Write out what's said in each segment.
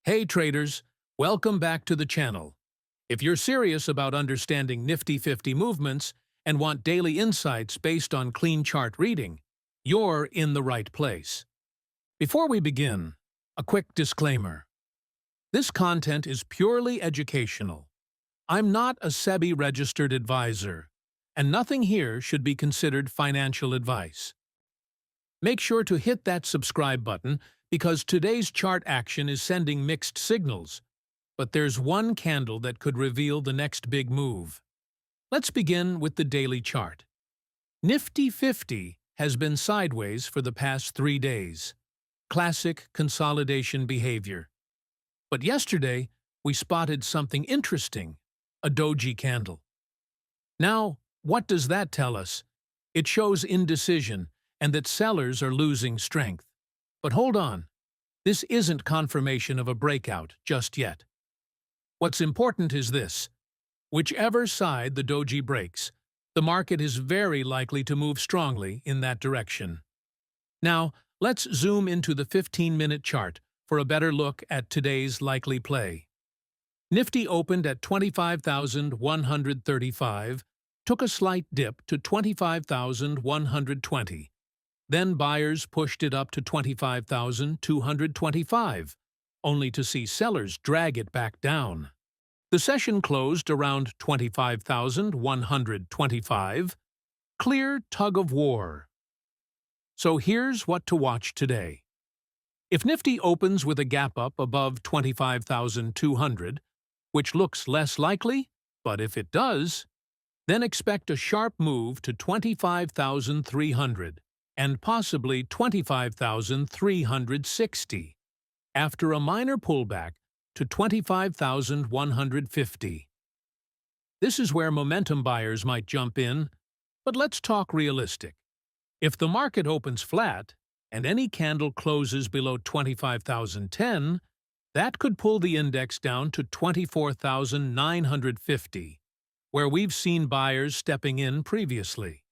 Hey traders, welcome back to the channel. If you're serious about understanding Nifty 50 movements and want daily insights based on clean chart reading, you're in the right place. Before we begin, a quick disclaimer. This content is purely educational. I'm not a SEBI-registered advisor, and nothing here should be considered financial advice. Make sure to hit that subscribe button because today's chart action is sending mixed signals, but there's one candle that could reveal the next big move. Let's begin with the daily chart. Nifty 50 has been sideways for the past 3 days. Classic consolidation behavior. But yesterday, we spotted something interesting, a Doji candle. Now, what does that tell us? It shows indecision and that sellers are losing strength. But hold on, this isn't confirmation of a breakout just yet. What's important is this. Whichever side the Doji breaks, the market is very likely to move strongly in that direction. Now, let's zoom into the 15-minute chart for a better look at today's likely play. Nifty opened at 25,135, took a slight dip to 25,120. Then buyers pushed it up to 25,225, only to see sellers drag it back down. The session closed around 25,125. Clear tug of war. So here's what to watch today. If Nifty opens with a gap up above 25,200, which looks less likely, but if it does, then expect a sharp move to 25,300. and possibly 25,360, after a minor pullback to 25,150. This is where momentum buyers might jump in, but let's talk realistic. If the market opens flat and any candle closes below 25,010, that could pull the index down to 24,950, where we've seen buyers stepping in previously.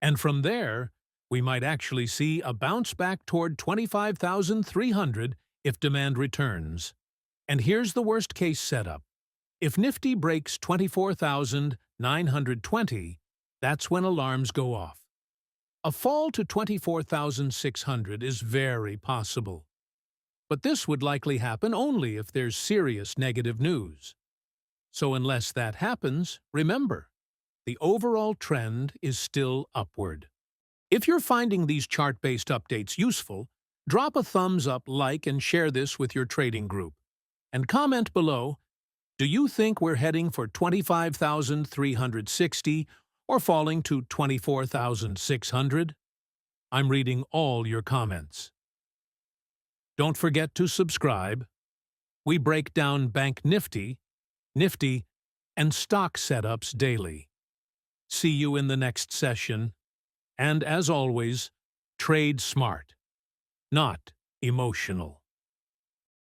And from there, we might actually see a bounce back toward 25,300 if demand returns. And here's the worst-case setup. If Nifty breaks 24,920, that's when alarms go off. A fall to 24,600 is very possible. But this would likely happen only if there's serious negative news. So unless that happens, remember, the overall trend is still upward. If you're finding these chart-based updates useful, drop a thumbs up, like, and share this with your trading group. And comment below, do you think we're heading for 25,360 or falling to 24,600? I'm reading all your comments. Don't forget to subscribe. We break down Bank Nifty, and stock setups daily. See you in the next session. And as always, trade smart, not emotional.